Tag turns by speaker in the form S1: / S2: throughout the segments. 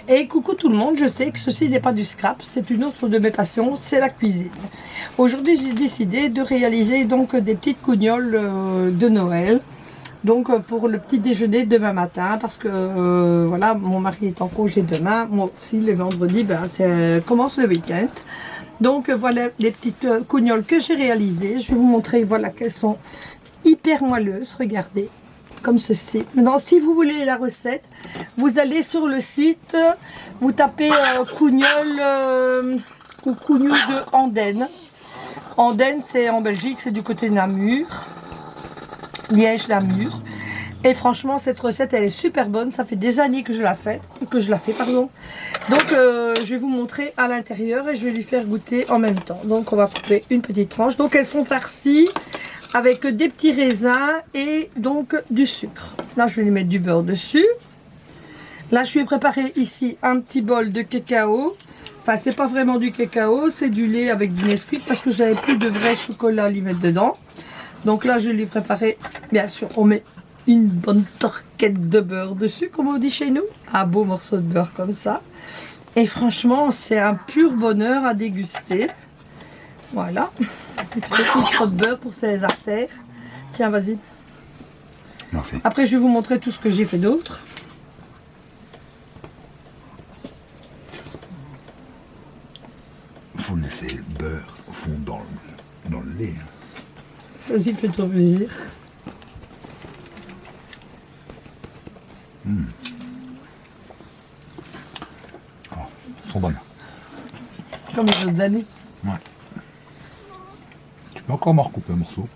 S1: Et coucou tout le monde, je sais que ceci n'est pas du scrap, c'est une autre de mes passions, c'est la cuisine. Aujourd'hui j'ai décidé de réaliser donc des petites cougnoles de Noël. Donc pour le petit déjeuner demain matin, parce que voilà, mon mari est en congé demain, moi aussi les vendredis, ben, commence le week-end. Donc voilà les petites cougnoles que j'ai réalisées, je vais vous montrer voilà qu'elles sont hyper moelleuses, regardez. Comme ceci. Maintenant, si vous voulez la recette, vous allez sur le site, vous tapez cougnole ou cougnou de Andenne. Andenne, c'est en Belgique, c'est du côté de Namur, Liège-Namur. Et franchement, cette recette, elle est super bonne. Ça fait des années que je la fais, pardon. Donc, je vais vous montrer à l'intérieur et je vais lui faire goûter en même temps. Donc, on va couper une petite tranche. Donc, elles sont farcies avec des petits raisins et donc du sucre. Là, je vais lui mettre du beurre dessus. Là, je lui ai préparé ici un petit bol de cacao. Enfin, c'est pas vraiment du cacao, c'est du lait avec du Nesquik parce que j'avais plus de vrai chocolat à lui mettre dedans. Donc là, je lui ai préparé, bien sûr, on met une bonne torquette de beurre dessus, comme on dit chez nous. Un beau morceau de beurre comme ça. Et franchement, c'est un pur bonheur à déguster. Voilà. Et puis, trop de beurre pour ses artères. Tiens, vas-y.
S2: Merci.
S1: Après, je vais vous montrer tout ce que j'ai fait d'autre.
S2: Il faut laisser le beurre fondre dans le lait.
S1: Vas-y, fais-toi plaisir.
S2: Oh, elles sont bonnes.
S1: Comme les autres années.
S2: Ouais. Tu peux encore m'en recouper un morceau.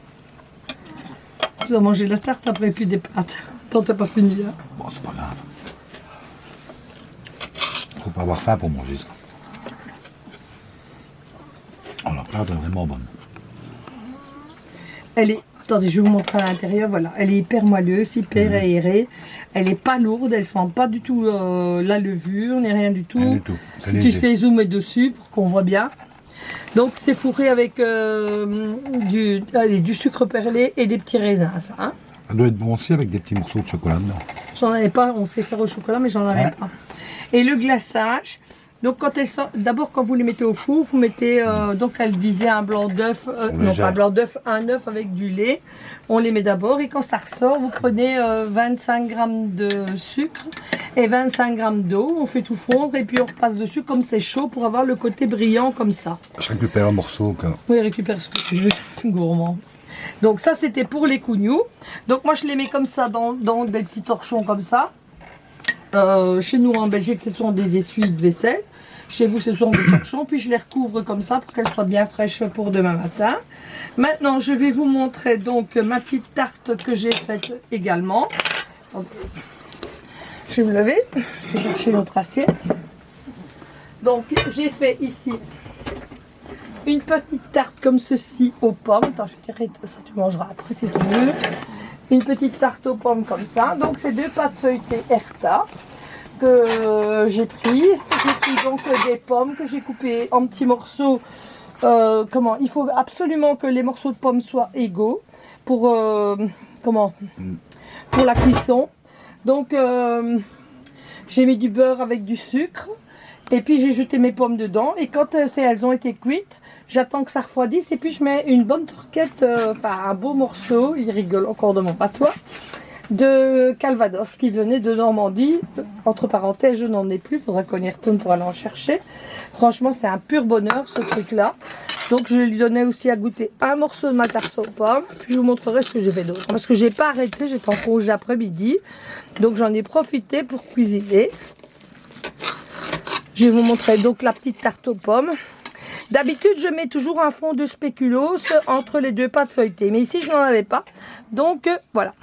S1: Tu vas manger la tarte après, puis des pâtes. Tant t'as pas fini là.
S2: Bon, c'est pas grave. Faut pas avoir faim pour manger ça. Oh, la pâte est vraiment bonne.
S1: Elle est, attendez, je vais vous montrer à l'intérieur, voilà. Elle est hyper moelleuse, hyper aérée. Elle est pas lourde, elle sent pas du tout la levure, ni rien du tout.
S2: Rien du tout. C'est
S1: Si tu
S2: léger.
S1: sais zoomer dessus pour qu'on voit bien. Donc c'est fourré avec du sucre perlé et des petits raisins, ça. Hein.
S2: Ça doit être bon aussi avec des petits morceaux de chocolat dedans.
S1: J'en avais pas, on sait faire au chocolat, mais j'en avais
S2: Ouais.
S1: pas. Et le glaçage, donc quand elles sont, d'abord quand vous les mettez au four, vous mettez, donc elle disait un blanc d'œuf, non
S2: Légère.
S1: pas un blanc d'œuf, un œuf avec du lait. On les met d'abord et quand ça ressort, vous prenez 25 grammes de sucre et 25 grammes d'eau. On fait tout fondre et puis on repasse dessus comme c'est chaud pour avoir le côté brillant comme ça.
S2: Je récupère un morceau.
S1: Oui, récupère ce que tu veux, gourmand. Donc ça c'était pour les cougnous. Donc moi je les mets comme ça dans des petits torchons comme ça. Chez nous en Belgique ce sont des essuies de vaisselle. Chez vous ce sont des torchons. Puis je les recouvre comme ça pour qu'elles soient bien fraîches pour demain matin. Maintenant je vais vous montrer donc ma petite tarte que j'ai faite également. Donc, je vais me lever. Je vais chercher notre assiette. Donc j'ai fait ici une petite tarte comme ceci aux pommes. Attends, je dirais ça tu mangeras après, c'est tout mieux. Une petite tarte aux pommes comme ça. Donc c'est 2 pâtes feuilletées Herta que j'ai prises. J'ai pris donc des pommes que j'ai coupées en petits morceaux. Il faut absolument que les morceaux de pommes soient égaux pour pour la cuisson. Donc j'ai mis du beurre avec du sucre. Et puis j'ai jeté mes pommes dedans et quand elles ont été cuites, j'attends que ça refroidisse et puis je mets une bonne torquette, un beau morceau, il rigole encore de mon patois, de Calvados qui venait de Normandie. Entre parenthèses, je n'en ai plus, il faudra qu'on y retourne pour aller en chercher. Franchement, c'est un pur bonheur ce truc-là. Donc je lui donnais aussi à goûter un morceau de ma tarte aux pommes, puis je vous montrerai ce que j'ai fait d'autre. Parce que j'ai pas arrêté, j'étais en congé après-midi, donc j'en ai profité pour cuisiner. Je vais vous montrer donc la petite tarte aux pommes. D'habitude, je mets toujours un fond de spéculoos entre les 2 pâtes feuilletées. Mais ici, je n'en avais pas. Donc, voilà.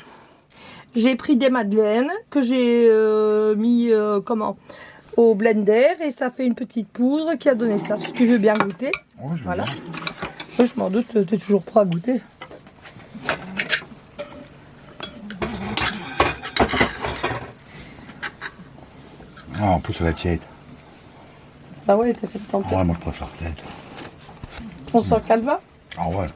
S1: J'ai pris des madeleines que j'ai mis au blender. Et ça fait une petite poudre qui a donné ça. Si tu veux bien goûter.
S2: Ouais,
S1: Voilà. Oui, je m'en doute, tu es toujours prêt à goûter.
S2: Ah, en plus, elle est tiède.
S1: Ah ouais, t'as fait le temps.
S2: Ouais, moi, je préfère la tête.
S1: On sent qu'elle va.
S2: Ah ouais.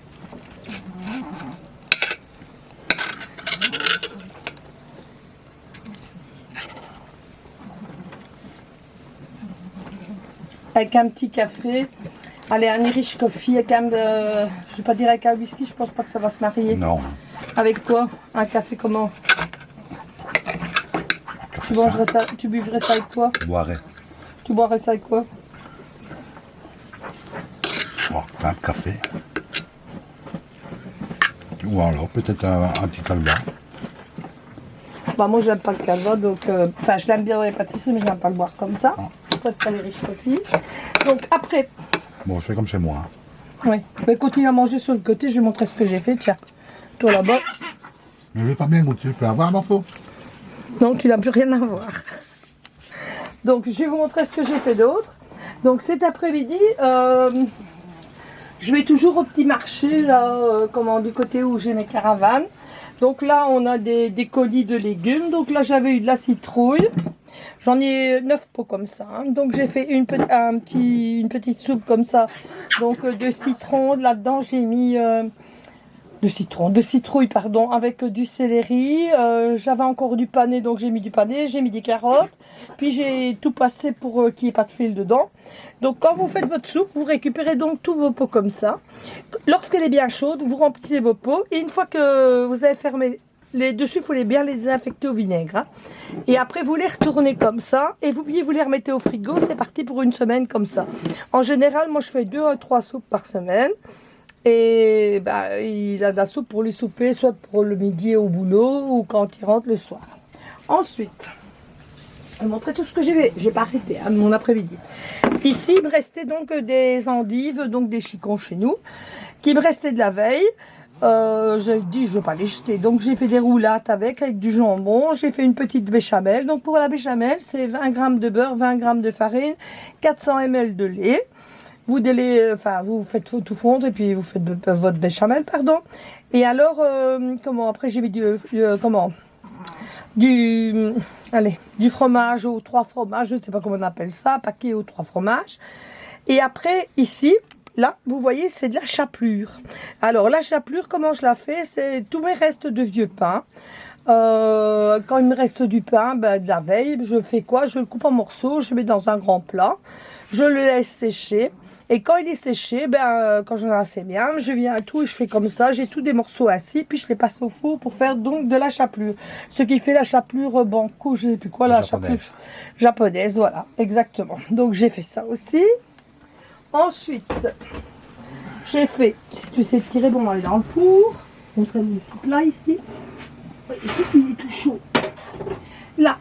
S1: avec un petit café. Allez, un Irish coffee avec un, je vais pas dire avec un whisky, je pense pas que ça va se marier.
S2: Non.
S1: Avec quoi? Un café comment? Tu mangerais ça, tu buvrais ça avec quoi?
S2: Boirais.
S1: Tu boirais ça avec quoi?
S2: Bon, un café. Ou alors peut-être un petit calva.
S1: Bah moi j'aime pas le calva, donc enfin je l'aime bien dans les pâtisseries, mais je n'aime pas le boire comme ça. Je préfère les riches coffee. Donc après,
S2: Bon, je fais comme chez moi.
S1: oui, mais continue à manger sur le côté, je vais montrer ce que j'ai fait. Tiens, toi là-bas.
S2: Mais je vais pas bien goûter, tu peux avoir ma faute.
S1: Non, tu n'as plus rien à voir. Donc je vais vous montrer ce que j'ai fait d'autre. Donc cet après-midi, je vais toujours au petit marché, là, du côté où j'ai mes caravanes. Donc là, on a des colis de légumes. Donc là, j'avais eu de la citrouille. J'en ai 9 pots comme ça. Hein. Donc j'ai fait une petite soupe comme ça. Donc de citron. Là-dedans, j'ai mis de citrouille, pardon, avec du céleri. J'avais encore du panais, donc j'ai mis du panais. J'ai mis des carottes. Puis j'ai tout passé pour qu'il n'y ait pas de fil dedans. Donc quand vous faites votre soupe, vous récupérez donc tous vos pots comme ça. Lorsqu'elle est bien chaude, vous remplissez vos pots. Et une fois que vous avez fermé les dessus, il faut bien les désinfecter au vinaigre. Hein. Et après, vous les retournez comme ça. Et vous les remettez au frigo. C'est parti pour une semaine comme ça. En général, moi, je fais 2 à 3 soupes par semaine. Et bah, il a de la soupe pour les souper, soit pour le midi au boulot ou quand il rentre le soir. Ensuite, je vais vous montrer tout ce que j'ai fait. J'ai pas arrêté hein, mon après-midi. Ici, il me restait donc des endives, donc des chicons chez nous, qui me restaient de la veille. J'ai dit je ne vais pas les jeter, donc j'ai fait des roulades avec du jambon. J'ai fait une petite béchamel. Donc pour la béchamel, c'est 20 g de beurre, 20 g de farine, 400 ml de lait. Vous faites tout fondre et puis vous faites votre béchamel, pardon. Et alors, après j'ai mis du fromage aux 3 fromages, je ne sais pas comment on appelle ça, paquet aux 3 fromages. Et après, ici, là, vous voyez, c'est de la chapelure. Alors, la chapelure, comment je la fais? C'est tous mes restes de vieux pain. Quand il me reste du pain, de la veille, je fais quoi? Je le coupe en morceaux, je le mets dans un grand plat, je le laisse sécher. Et quand il est séché, quand j'en ai assez bien, je viens à tout et je fais comme ça. J'ai tous des morceaux assis, puis je les passe au four pour faire donc de la chapelure. Ce qui fait la chapelure banco, je ne sais plus quoi, la chapelure japonaise, voilà, exactement. Donc j'ai fait ça aussi. Ensuite, j'ai fait, si tu sais tirer, bon, on va aller dans le four. Je vais montrer mon petit plat ici. Il est tout chaud. Là,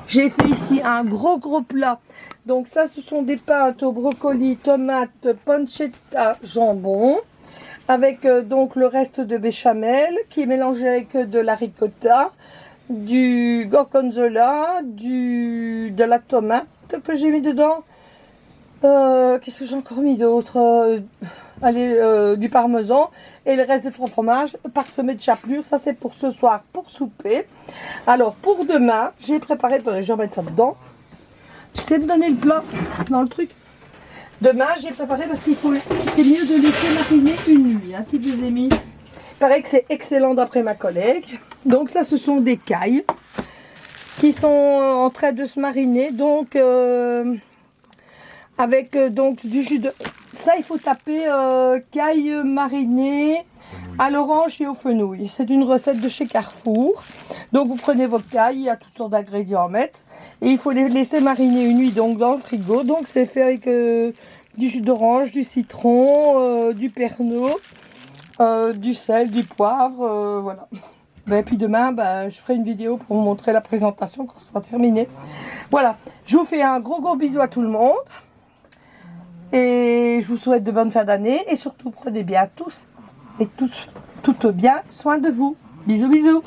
S1: j'ai fait ici un gros plat. Donc ça, ce sont des pâtes au brocoli, tomates, pancetta, jambon. Avec donc le reste de béchamel qui est mélangé avec de la ricotta, du gorgonzola, de la tomate que j'ai mis dedans. Qu'est-ce que j'ai encore mis d'autre? Du parmesan et le reste des 3 fromages parsemés de chapelure. Ça c'est pour ce soir, pour souper. Alors pour demain, j'ai préparé, attendez, je vais remettre ça dedans. Tu sais me donner le plat dans le truc? Demain j'ai préparé parce qu'il faut, c'est mieux de laisser mariner une nuit, hein, qui vous ai mis. Il paraît que c'est excellent d'après ma collègue. Donc ça, ce sont des cailles qui sont en train de se mariner, donc avec donc du jus de... Ça, il faut taper caille marinée à l'orange et au fenouil. C'est une recette de chez Carrefour. Donc, vous prenez vos cailles, il y a toutes sortes d'ingrédients à mettre. Et il faut les laisser mariner une nuit donc dans le frigo. Donc, c'est fait avec du jus d'orange, du citron, du pernod, du sel, du poivre, voilà. Et puis demain, je ferai une vidéo pour vous montrer la présentation quand ce sera terminé. Voilà, je vous fais un gros bisou à tout le monde. Et je vous souhaite de bonnes fins d'année. Et surtout, prenez bien toutes bien soin de vous. Bisous.